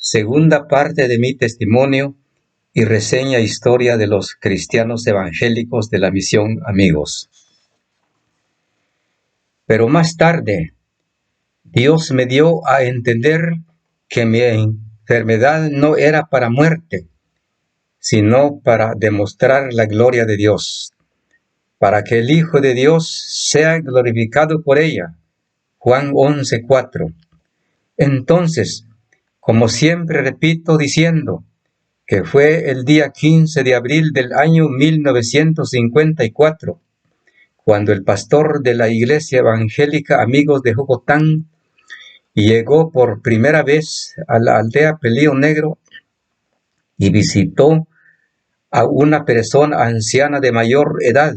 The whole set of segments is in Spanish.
Segunda parte de mi testimonio y reseña historia de los cristianos evangélicos de la Misión Amigos. Pero más tarde, Dios me dio a entender que mi enfermedad no era para muerte, sino para demostrar la gloria de Dios, para que el Hijo de Dios sea glorificado por ella. Juan 11:4. Entonces, como siempre repito diciendo, que fue el día 15 de abril del año 1954, cuando el pastor de la Iglesia Evangélica Amigos de Jocotán llegó por primera vez a la aldea Pelío Negro y visitó a una persona anciana de mayor edad,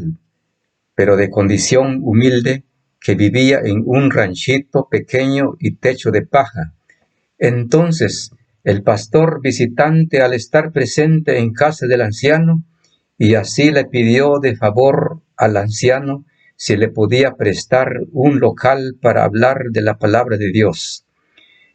pero de condición humilde, que vivía en un ranchito pequeño y techo de paja. Entonces, el pastor visitante, al estar presente en casa del anciano, y así le pidió de favor al anciano si le podía prestar un local para hablar de la palabra de Dios.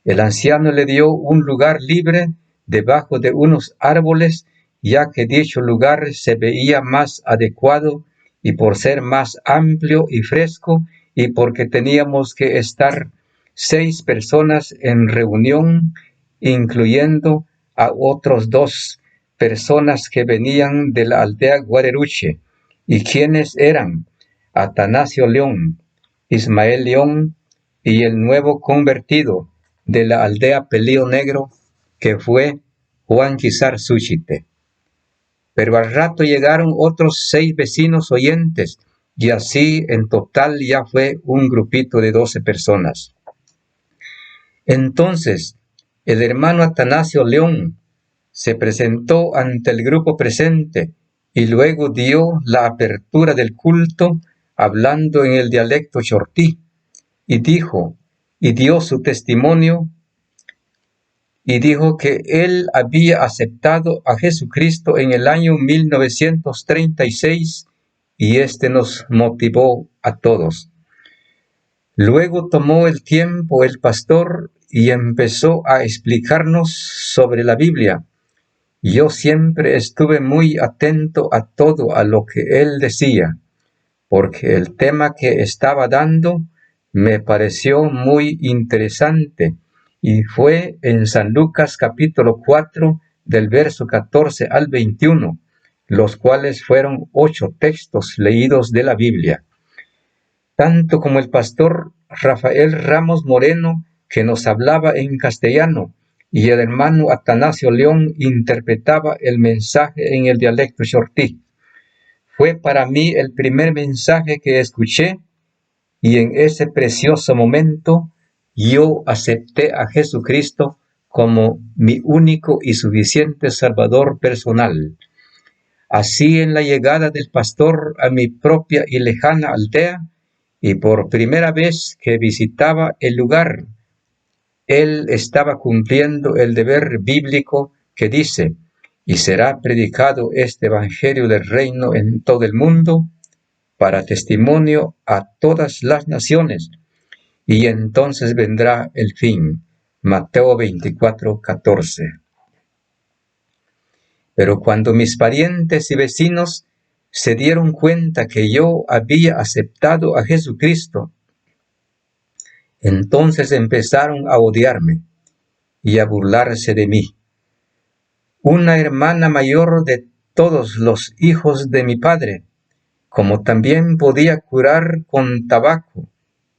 El anciano le dio un lugar libre debajo de unos árboles, ya que dicho lugar se veía más adecuado y por ser más amplio y fresco y porque teníamos que estar 6 personas en reunión, incluyendo a otros 2 personas que venían de la aldea Guareruche, y quienes eran Atanasio León, Ismael León y el nuevo convertido de la aldea Pelío Negro, que fue Juan Quizar Suchite. Pero al rato llegaron otros 6 vecinos oyentes, y así en total ya fue un grupito de 12 personas. Entonces, el hermano Atanasio León se presentó ante el grupo presente y luego dio la apertura del culto hablando en el dialecto chortí y dio su testimonio y dijo que él había aceptado a Jesucristo en el año 1936 y nos motivó a todos. Luego tomó el tiempo el pastor y empezó a explicarnos sobre la Biblia. Yo siempre estuve muy atento a todo a lo que él decía, porque el tema que estaba dando me pareció muy interesante y fue en San Lucas capítulo 4 del verso 14 al 21, los cuales fueron 8 textos leídos de la Biblia. Tanto como el pastor Rafael Ramos Moreno, que nos hablaba en castellano, y el hermano Atanasio León interpretaba el mensaje en el dialecto chortí. Fue para mí el primer mensaje que escuché, y en ese precioso momento yo acepté a Jesucristo como mi único y suficiente Salvador personal. Así, en la llegada del pastor a mi propia y lejana aldea, y por primera vez que visitaba el lugar, él estaba cumpliendo el deber bíblico que dice: y será predicado este evangelio del reino en todo el mundo para testimonio a todas las naciones, y entonces vendrá el fin. Mateo 24:14. Pero cuando mis parientes y vecinos se dieron cuenta que yo había aceptado a Jesucristo, entonces empezaron a odiarme y a burlarse de mí. Una hermana mayor de todos los hijos de mi padre, como también podía curar con tabaco,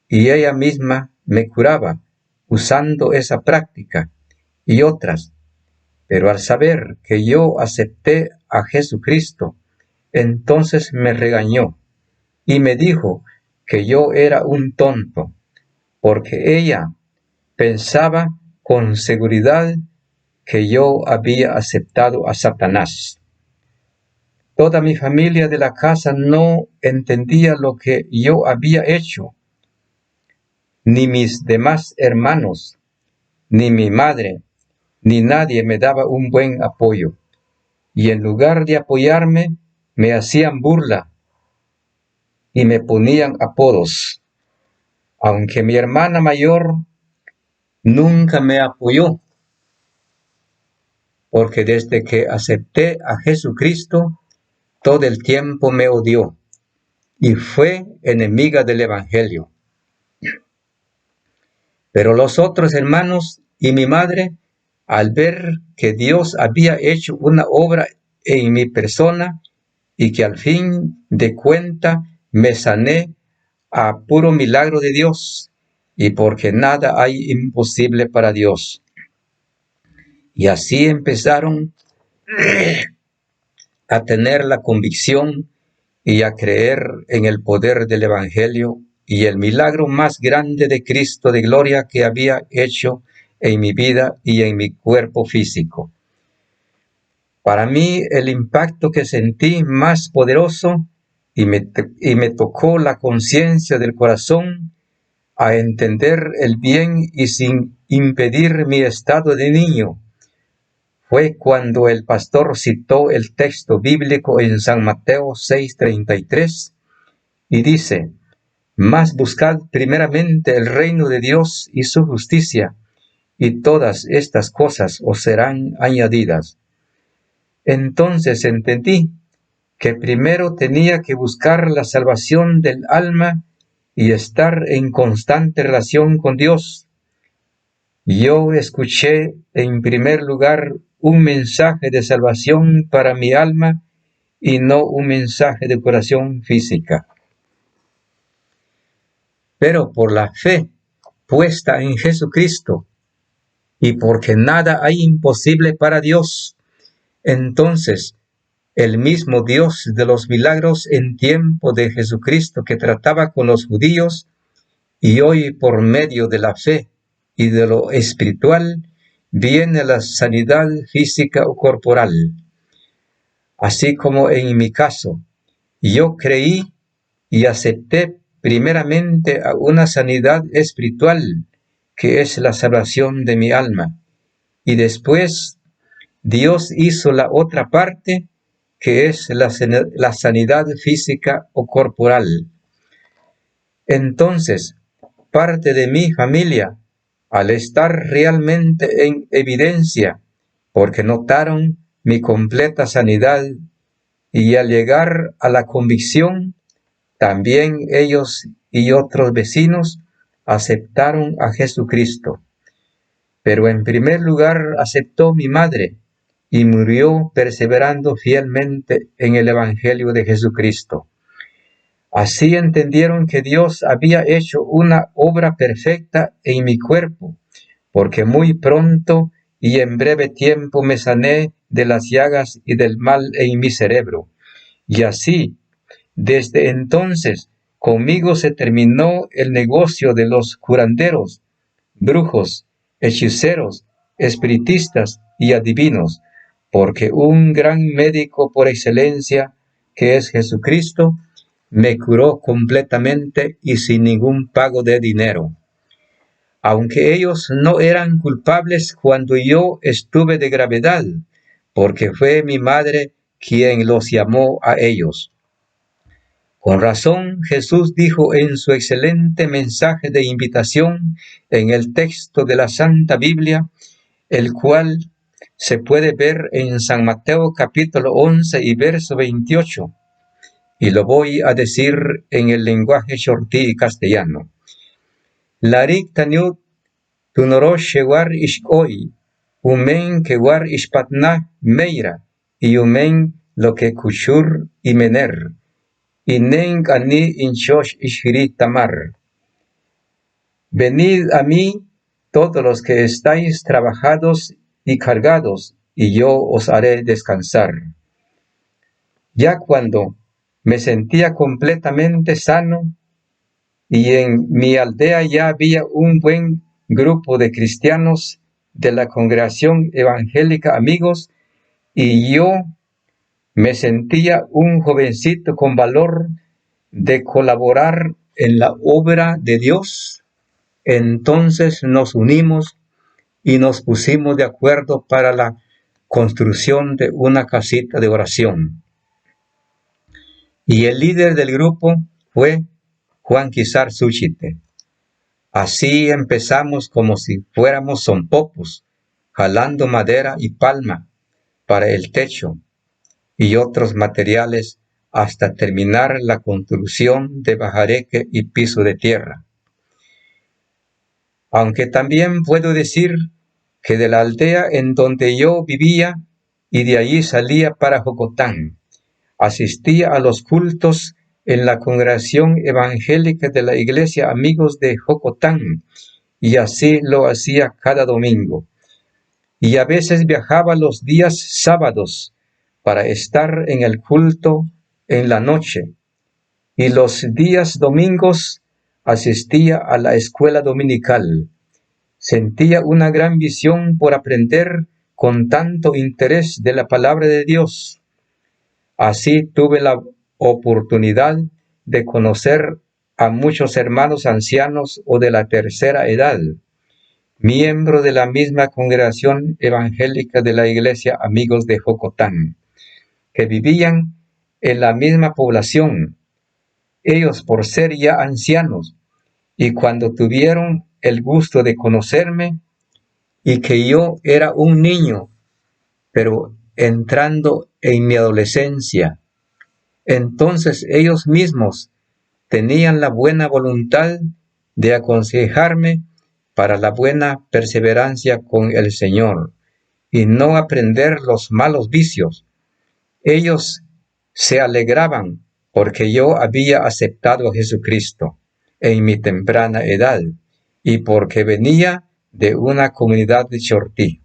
y ella misma me curaba usando esa práctica y otras, pero al saber que yo acepté a Jesucristo, entonces me regañó y me dijo que yo era un tonto, porque ella pensaba con seguridad que yo había aceptado a Satanás. Toda mi familia de la casa no entendía lo que yo había hecho, ni mis demás hermanos, ni mi madre, ni nadie me daba un buen apoyo, y en lugar de apoyarme, me hacían burla y me ponían apodos. Aunque mi hermana mayor nunca me apoyó, porque desde que acepté a Jesucristo, todo el tiempo me odió y fue enemiga del Evangelio. Pero los otros hermanos y mi madre, al ver que Dios había hecho una obra en mi persona y que al fin de cuenta me sané a puro milagro de Dios, y porque nada hay imposible para Dios. Y así empezaron a tener la convicción y a creer en el poder del Evangelio y el milagro más grande de Cristo de gloria que había hecho en mi vida y en mi cuerpo físico. Para mí, el impacto que sentí más poderoso y me tocó la conciencia del corazón a entender el bien y sin impedir mi estado de niño, fue cuando el pastor citó el texto bíblico en San Mateo 6:33 y dice: «Mas buscad primeramente el reino de Dios y su justicia, y todas estas cosas os serán añadidas». Entonces entendí que primero tenía que buscar la salvación del alma y estar en constante relación con Dios. Yo escuché en primer lugar un mensaje de salvación para mi alma y no un mensaje de curación física. Pero por la fe puesta en Jesucristo y porque nada hay imposible para Dios, entonces el mismo Dios de los milagros en tiempo de Jesucristo que trataba con los judíos y hoy por medio de la fe y de lo espiritual viene la sanidad física o corporal. Así como en mi caso, yo creí y acepté primeramente a una sanidad espiritual que es la salvación de mi alma, y después Dios hizo la otra parte que es la sanidad física o corporal. Entonces, parte de mi familia, al estar realmente en evidencia, porque notaron mi completa sanidad, y al llegar a la convicción, también ellos y otros vecinos aceptaron a Jesucristo. Pero en primer lugar aceptó mi madre y murió perseverando fielmente en el Evangelio de Jesucristo. Así entendieron que Dios había hecho una obra perfecta en mi cuerpo, porque muy pronto y en breve tiempo me sané de las llagas y del mal en mi cerebro. Y así, desde entonces, conmigo se terminó el negocio de los curanderos, brujos, hechiceros, espiritistas y adivinos, porque un gran médico por excelencia, que es Jesucristo, me curó completamente y sin ningún pago de dinero. Aunque ellos no eran culpables cuando yo estuve de gravedad, porque fue mi madre quien los llamó a ellos. Con razón, Jesús dijo en su excelente mensaje de invitación en el texto de la Santa Biblia, el cual se puede ver en San Mateo capítulo 11 y verso 28, y lo voy a decir en el lenguaje chortí castellano. Larik taniut tunorosh shewar ishkoi, umen kewar ishpatna meira, y umen lo que kushur y mener. Inen ani inshosh ishiri tamar. Venid a mí todos los que estáis trabajados y cargados, y yo os haré descansar. Ya cuando me sentía completamente sano, y en mi aldea ya había un buen grupo de cristianos de la congregación evangélica Amigos, y yo me sentía un jovencito con valor de colaborar en la obra de Dios. Entonces nos unimos y nos pusimos de acuerdo para la construcción de una casita de oración. Y el líder del grupo fue Juan Quizar Suchite. Así empezamos como si fuéramos zompopos, jalando madera y palma, para el techo y otros materiales hasta terminar la construcción de bajareque y piso de tierra. Aunque también puedo decir que de la aldea en donde yo vivía y de allí salía para Jocotán, asistía a los cultos en la congregación evangélica de la iglesia Amigos de Jocotán, y así lo hacía cada domingo. Y a veces viajaba los días sábados para estar en el culto en la noche, y los días domingos asistía a la escuela dominical. Sentía una gran visión por aprender con tanto interés de la palabra de Dios. Así tuve la oportunidad de conocer a muchos hermanos ancianos o de la tercera edad, miembros de la misma congregación evangélica de la iglesia Amigos de Jocotán, que vivían en la misma población, ellos por ser ya ancianos, y cuando tuvieron el gusto de conocerme, y que yo era un niño, pero entrando en mi adolescencia, entonces ellos mismos tenían la buena voluntad de aconsejarme para la buena perseverancia con el Señor y no aprender los malos vicios. Ellos se alegraban porque yo había aceptado a Jesucristo en mi temprana edad y porque venía de una comunidad de Chortí.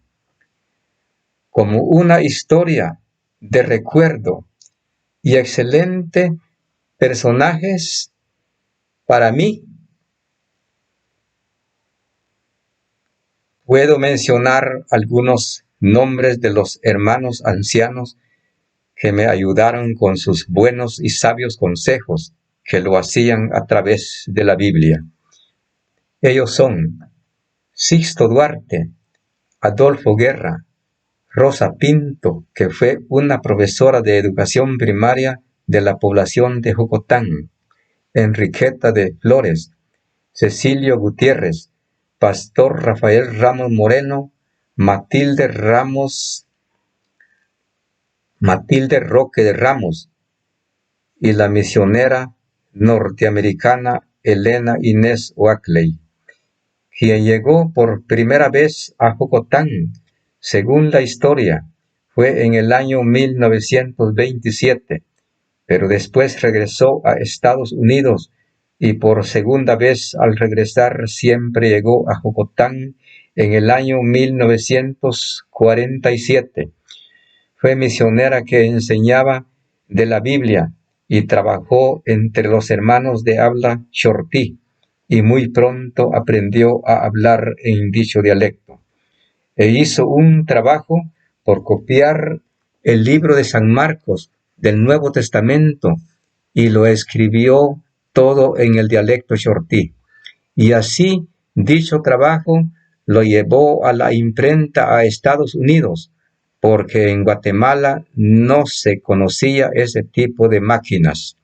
Como una historia de recuerdo y excelente personajes para mí, puedo mencionar algunos nombres de los hermanos ancianos que me ayudaron con sus buenos y sabios consejos, que lo hacían a través de la Biblia. Ellos son Sixto Duarte, Adolfo Guerra, Rosa Pinto, que fue una profesora de educación primaria de la población de Jocotán, Enriqueta de Flores, Cecilio Gutiérrez, Pastor Rafael Ramos Moreno, Matilde Roque de Ramos y la misionera norteamericana Elena Inés Oakley, quien llegó por primera vez a Jocotán, según la historia, fue en el año 1927, pero después regresó a Estados Unidos y por segunda vez al regresar siempre llegó a Jocotán en el año 1947. Fue misionera que enseñaba de la Biblia y trabajó entre los hermanos de habla chortí y muy pronto aprendió a hablar en dicho dialecto. E hizo un trabajo por copiar el libro de San Marcos del Nuevo Testamento y lo escribió todo en el dialecto chortí. Y así dicho trabajo lo llevó a la imprenta a Estados Unidos, porque en Guatemala no se conocía ese tipo de máquinas,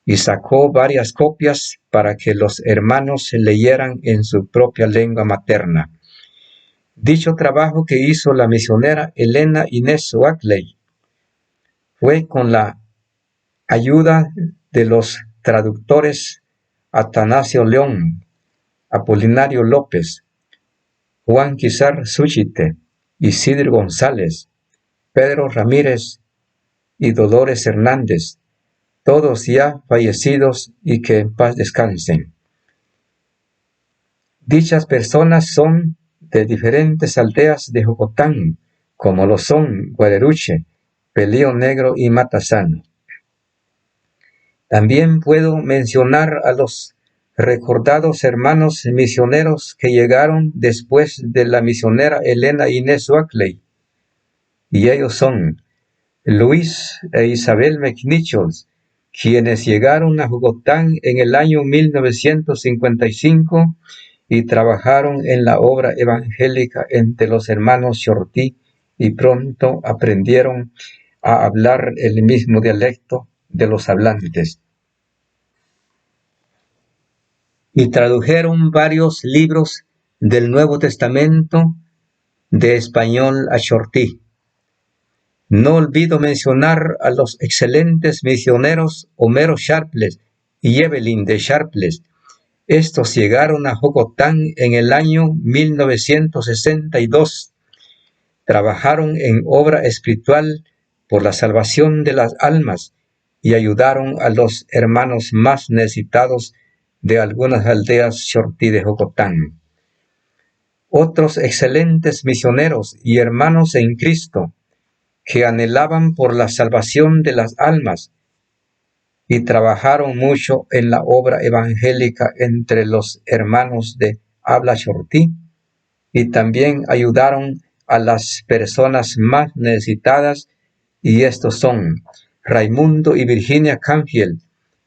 y sacó varias copias para que los hermanos leyeran en su propia lengua materna. Dicho trabajo que hizo la misionera Elena Inés Oakley fue con la ayuda de los traductores Atanasio León, Apolinario López, Juan Quizar Súchite, Isidro González, Pedro Ramírez y Dolores Hernández, todos ya fallecidos y que en paz descansen. Dichas personas son de diferentes aldeas de Jocotán, como lo son Guaderuche, Pelío Negro y Matasano. También puedo mencionar a los recordados hermanos misioneros que llegaron después de la misionera Elena Inés Oakley, y ellos son Luis e Isabel McNichols, quienes llegaron a Jocotán en el año 1955 y trabajaron en la obra evangélica entre los hermanos chortí y pronto aprendieron a hablar el mismo dialecto de los hablantes. Y tradujeron varios libros del Nuevo Testamento de español a chortí. No olvido mencionar a los excelentes misioneros Homero Sharpless y Evelyn de Sharpless. Estos llegaron a Jocotán en el año 1962. Trabajaron en obra espiritual por la salvación de las almas y ayudaron a los hermanos más necesitados de algunas aldeas Chortí de Jocotán. Otros excelentes misioneros y hermanos en Cristo que anhelaban por la salvación de las almas y trabajaron mucho en la obra evangélica entre los hermanos de habla Chortí y también ayudaron a las personas más necesitadas, y estos son Raimundo y Virginia Canfield.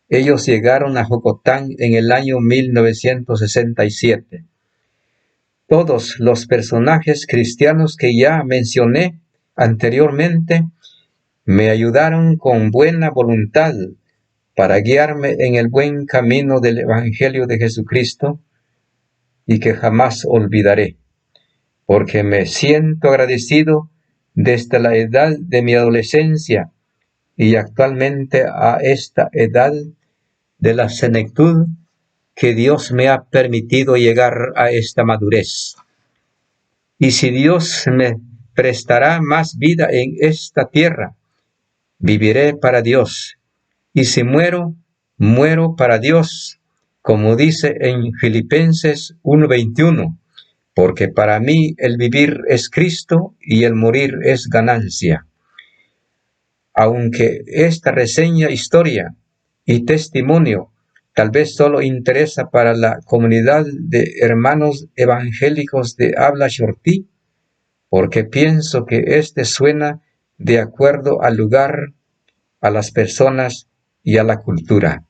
Ellos llegaron a Jocotán en el año 1967. Todos los personajes cristianos que ya mencioné anteriormente me ayudaron con buena voluntad para guiarme en el buen camino del Evangelio de Jesucristo y que jamás olvidaré, porque me siento agradecido desde la edad de mi adolescencia y actualmente a esta edad de la senectud que Dios me ha permitido llegar a esta madurez. Y si Dios me prestará más vida en esta tierra, viviré para Dios. Y si muero, muero para Dios, como dice en Filipenses 1:21, porque para mí el vivir es Cristo y el morir es ganancia. Aunque esta reseña, historia y testimonio tal vez solo interesa para la comunidad de hermanos evangélicos de habla Chortí, porque pienso que este suena de acuerdo al lugar, a las personas y a la cultura.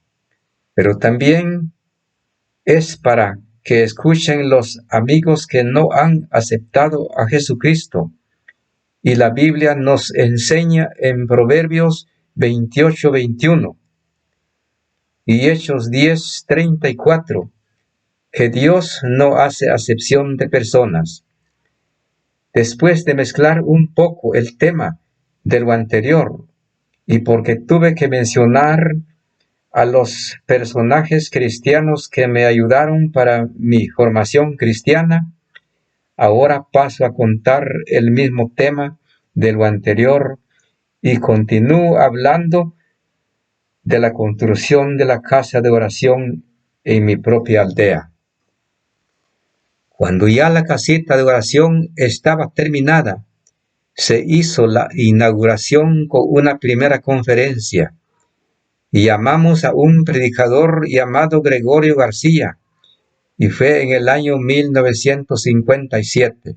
Pero también es para que escuchen los amigos que no han aceptado a Jesucristo. Y la Biblia nos enseña en Proverbios 28:21 y Hechos 10:34 que Dios no hace acepción de personas. Después de mezclar un poco el tema de lo anterior, y porque tuve que mencionar a los personajes cristianos que me ayudaron para mi formación cristiana, ahora paso a contar el mismo tema de lo anterior y continúo hablando de la construcción de la casa de oración en mi propia aldea. Cuando ya la casita de oración estaba terminada, se hizo la inauguración con una primera conferencia y llamamos a un predicador llamado Gregorio García, y fue en el año 1957.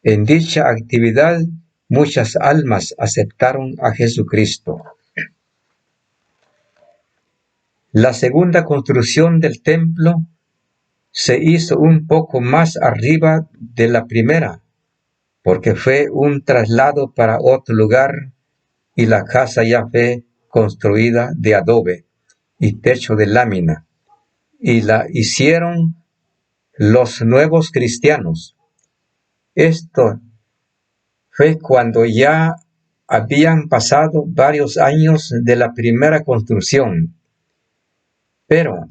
En dicha actividad, muchas almas aceptaron a Jesucristo. La segunda construcción del templo se hizo un poco más arriba de la primera, porque fue un traslado para otro lugar y la casa ya fue construida de adobe y techo de lámina, y la hicieron los nuevos cristianos. Esto fue cuando ya habían pasado varios años de la primera construcción, pero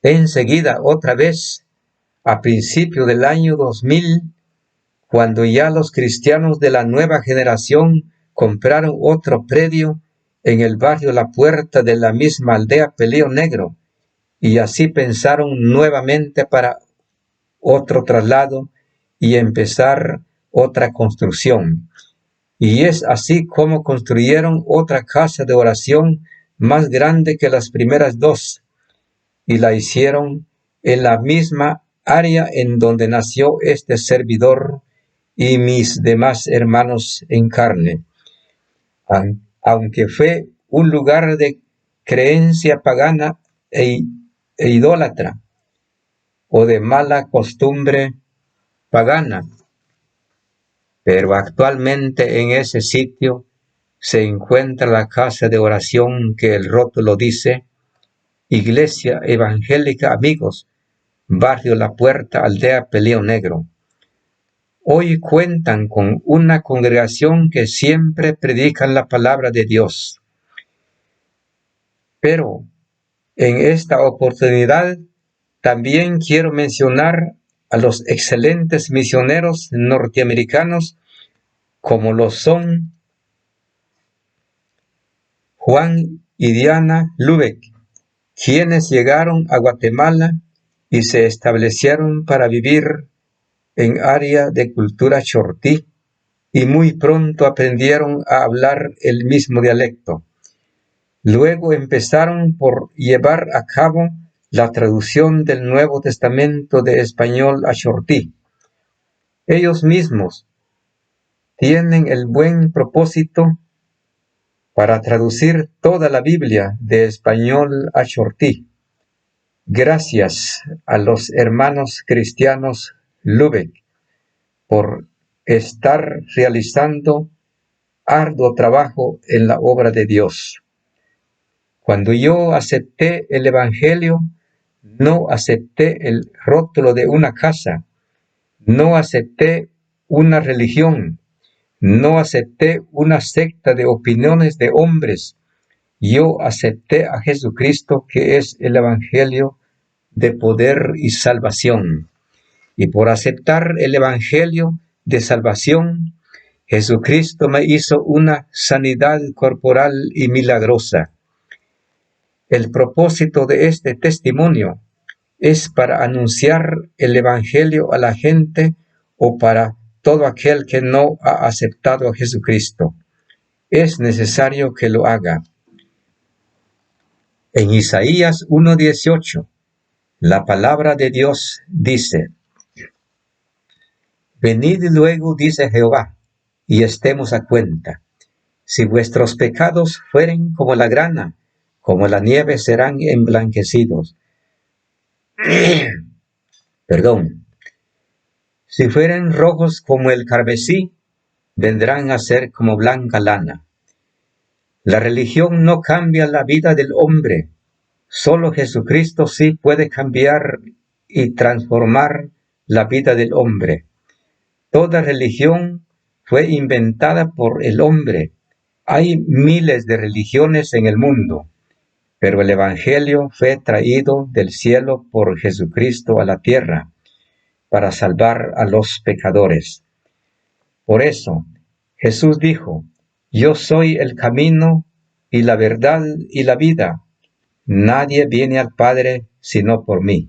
enseguida otra vez, a principio del año 2000, cuando ya los cristianos de la nueva generación compraron otro predio en el barrio La Puerta de la misma aldea Peleo Negro, y así pensaron nuevamente para otro traslado y empezar otra construcción. Y es así como construyeron otra casa de oración más grande que las primeras dos, y la hicieron en la misma área en donde nació este servidor y mis demás hermanos en carne. Aunque fue un lugar de creencia pagana e idólatra, o de mala costumbre pagana, pero actualmente en ese sitio se encuentra la casa de oración que el rótulo dice Iglesia Evangélica Amigos, Barrio La Puerta, Aldea Peleo Negro. Hoy cuentan con una congregación que siempre predican la palabra de Dios. Pero en esta oportunidad también quiero mencionar a los excelentes misioneros norteamericanos como lo son Juan y Diana Lubeck, quienes llegaron a Guatemala y se establecieron para vivir en área de cultura chortí y muy pronto aprendieron a hablar el mismo dialecto. Luego empezaron por llevar a cabo la traducción del Nuevo Testamento de español a chortí. Ellos mismos tienen el buen propósito para traducir toda la Biblia de español a chortí. Gracias a los hermanos cristianos Lubeck por estar realizando arduo trabajo en la obra de Dios. Cuando yo acepté el Evangelio, no acepté el rótulo de una casa, no acepté una religión, no acepté una secta de opiniones de hombres. Yo acepté a Jesucristo, que es el Evangelio de poder y salvación. Y por aceptar el Evangelio de salvación, Jesucristo me hizo una sanidad corporal y milagrosa. El propósito de este testimonio es para anunciar el Evangelio a la gente o para todo aquel que no ha aceptado a Jesucristo. Es necesario que lo haga. En Isaías 1:18, la palabra de Dios dice: Venid luego, dice Jehová, y estemos a cuenta. Si vuestros pecados fueren como la grana, como la nieve serán emblanquecidos. Perdón. Si fueren rojos como el carmesí, vendrán a ser como blanca lana. La religión no cambia la vida del hombre. Solo Jesucristo sí puede cambiar y transformar la vida del hombre. Toda religión fue inventada por el hombre. Hay miles de religiones en el mundo, pero el Evangelio fue traído del cielo por Jesucristo a la tierra para salvar a los pecadores. Por eso, Jesús dijo: Yo soy el camino y la verdad y la vida. Nadie viene al Padre sino por mí.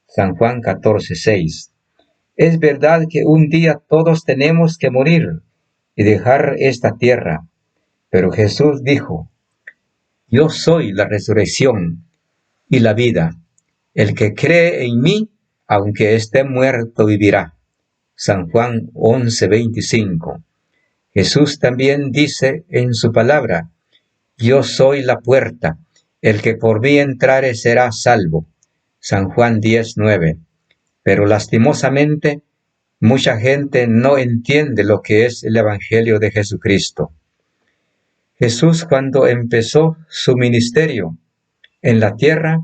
San Juan 14:6. Es verdad que un día todos tenemos que morir y dejar esta tierra, pero Jesús dijo: Yo soy la resurrección y la vida. El que cree en mí, aunque esté muerto, vivirá. San Juan 11:25. Jesús también dice en su palabra: Yo soy la puerta. El que por mí entrare será salvo. San Juan 10:9. Pero lastimosamente, mucha gente no entiende lo que es el Evangelio de Jesucristo. Jesús, cuando empezó su ministerio en la tierra,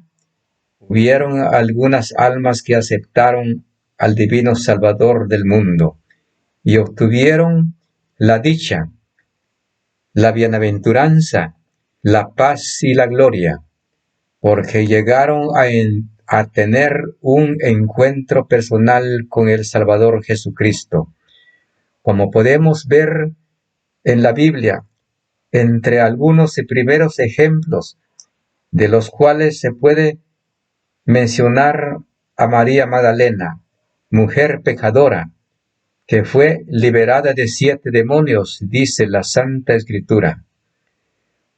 hubieron algunas almas que aceptaron al divino Salvador del mundo y obtuvieron la dicha, la bienaventuranza, la paz y la gloria, porque llegaron a tener un encuentro personal con el Salvador Jesucristo. Como podemos ver en la Biblia, entre algunos primeros ejemplos, de los cuales se puede mencionar a María Magdalena, mujer pecadora, que fue liberada de 7 demonios, dice la Santa Escritura.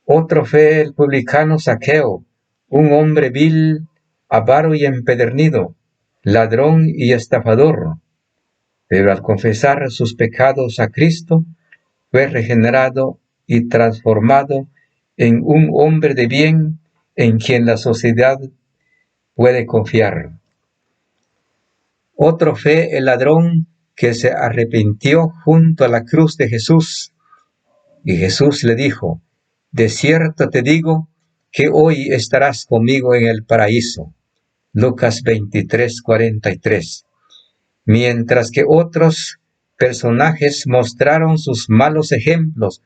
Otro fue el publicano Zaqueo, un hombre vil, avaro y empedernido, ladrón y estafador, pero al confesar sus pecados a Cristo, fue regenerado y transformado en un hombre de bien en quien la sociedad puede confiar. Otro fue el ladrón que se arrepintió junto a la cruz de Jesús, y Jesús le dijo: De cierto te digo que hoy estarás conmigo en el paraíso. Lucas 23:43. Mientras que otros personajes mostraron sus malos ejemplos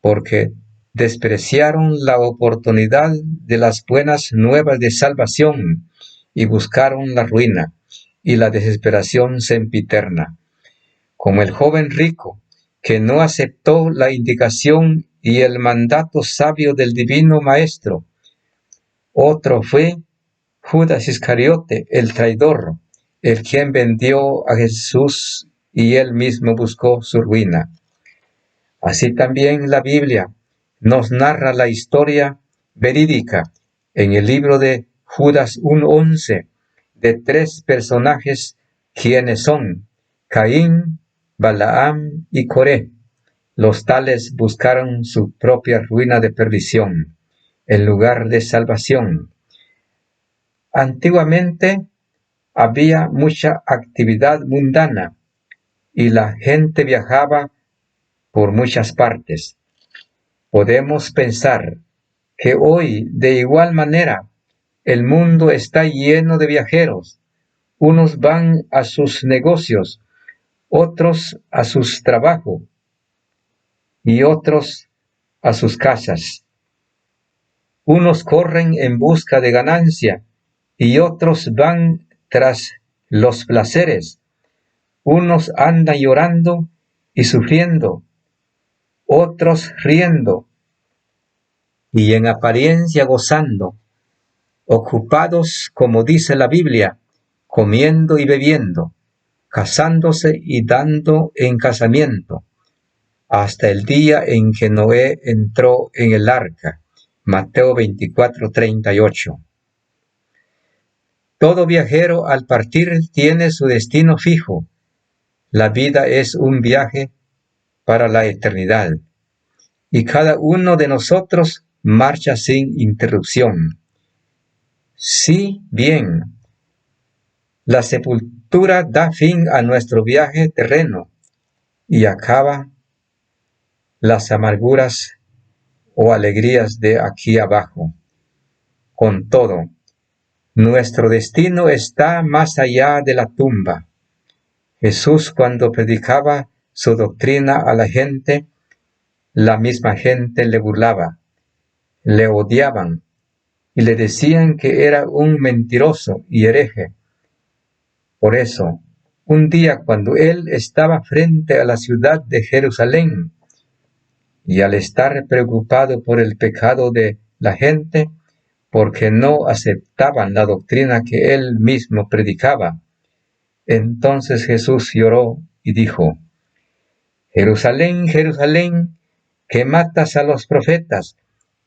porque despreciaron la oportunidad de las buenas nuevas de salvación y buscaron la ruina y la desesperación sempiterna. Como el joven rico, que no aceptó la indicación y el mandato sabio del divino maestro. Otro fue Judas Iscariote, el traidor, el quien vendió a Jesús y él mismo buscó su ruina. Así también la Biblia nos narra la historia verídica en el libro de Judas 1:11 de 3 personajes quienes son Caín, Balaam y Coré. Los tales buscaron su propia ruina de perdición en lugar de salvación. Antiguamente había mucha actividad mundana y la gente viajaba por muchas partes. Podemos pensar que hoy, de igual manera, el mundo está lleno de viajeros. Unos van a sus negocios, otros a sus trabajos y otros a sus casas. Unos corren en busca de ganancia y otros van tras los placeres. Unos andan llorando y sufriendo, otros riendo y en apariencia gozando, ocupados, como dice la Biblia, comiendo y bebiendo, casándose y dando en casamiento, hasta el día en que Noé entró en el arca. Mateo 24:38. Todo viajero al partir tiene su destino fijo. La vida es un viaje para la eternidad, y cada uno de nosotros marcha sin interrupción. Si bien la sepultura da fin a nuestro viaje terreno y acaba las amarguras o alegrías de aquí abajo, con todo, nuestro destino está más allá de la tumba. Jesús, cuando predicaba su doctrina a la gente, la misma gente le burlaba, le odiaban y le decían que era un mentiroso y hereje. Por eso, un día cuando él estaba frente a la ciudad de Jerusalén y al estar preocupado por el pecado de la gente, porque no aceptaban la doctrina que él mismo predicaba, entonces Jesús lloró y dijo: Jerusalén, Jerusalén, que matas a los profetas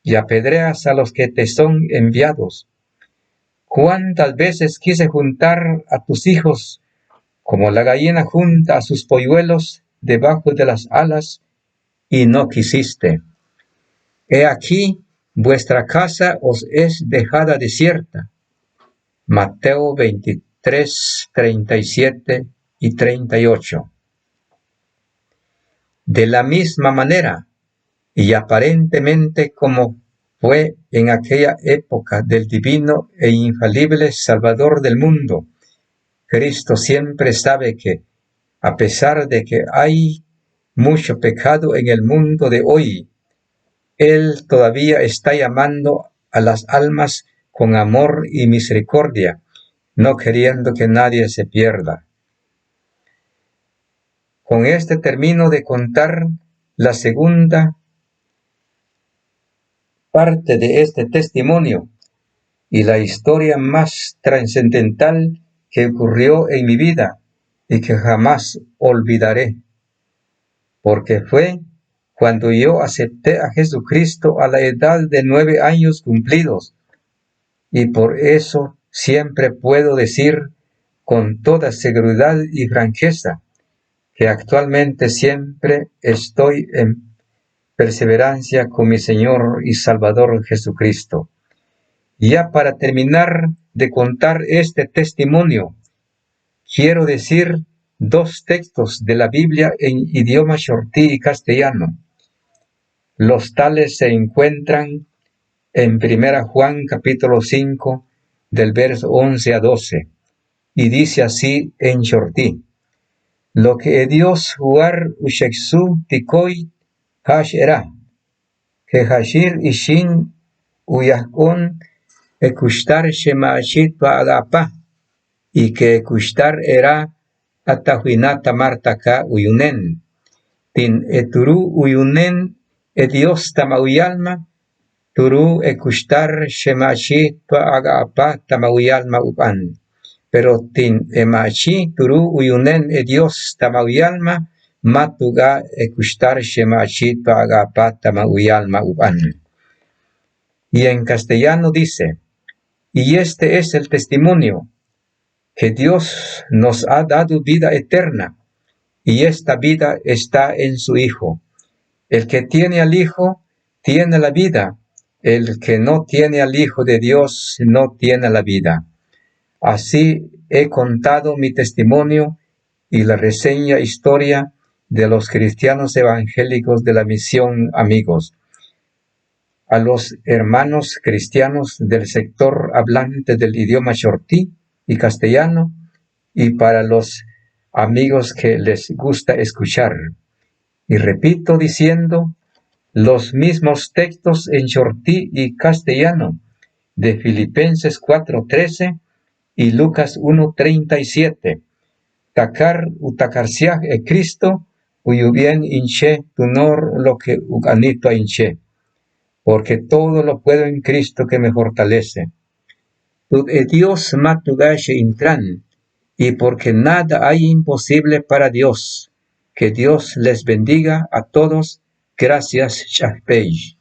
y apedreas a los que te son enviados. ¿Cuántas veces quise juntar a tus hijos como la gallina junta a sus polluelos debajo de las alas, y no quisiste? He aquí, vuestra casa os es dejada desierta. Mateo 23:37 y 38. De la misma manera, y aparentemente como fue en aquella época del divino e infalible Salvador del mundo, Cristo siempre sabe que, a pesar de que hay mucho pecado en el mundo de hoy, Él todavía está llamando a las almas con amor y misericordia, no queriendo que nadie se pierda. Con este termino de contar la segunda parte de este testimonio y la historia más trascendental que ocurrió en mi vida y que jamás olvidaré, porque fue cuando yo acepté a Jesucristo a la edad de 9 años cumplidos, y por eso siempre puedo decir con toda seguridad y franqueza que actualmente siempre estoy en perseverancia con mi Señor y Salvador Jesucristo. Ya para terminar de contar este testimonio, quiero decir 2 textos de la Biblia en idioma chortí y castellano. Los tales se encuentran en 1 Juan capítulo 5 del verso 11 a 12, y dice así en chortí: lo que Dios jugar usheksu tikoi hash era, que hashir ishin uyakon ekushtar shemashit agapa, y que ekushtar era atahuinata martaka uyunen, tin eturu uyunen Dios tamauyalma, turu ekushtar shemashit agapa tamauyalma upan. Pero tin emachi turu uyunen Dios tamauyalma matuga ekushtar shemachi agapa tamauyalma upan. Y en castellano dice, y este es el testimonio, que Dios nos ha dado vida eterna, y esta vida está en su Hijo. El que tiene al Hijo tiene la vida, el que no tiene al Hijo de Dios no tiene la vida. Así he contado mi testimonio y la reseña historia de los cristianos evangélicos de la misión Amigos. A los hermanos cristianos del sector hablante del idioma chortí y castellano, y para los amigos que les gusta escuchar. Y repito diciendo los mismos textos en chortí y castellano de Filipenses 4:13 y Lucas 1:37. Takar utakarsiaj e Cristo, uyubien inche tunor lo que uganito inche. Porque todo lo puedo en Cristo que me fortalece. Tud Dios matugashe intran, y porque nada hay imposible para Dios. Que Dios les bendiga a todos. Gracias, Shahpej.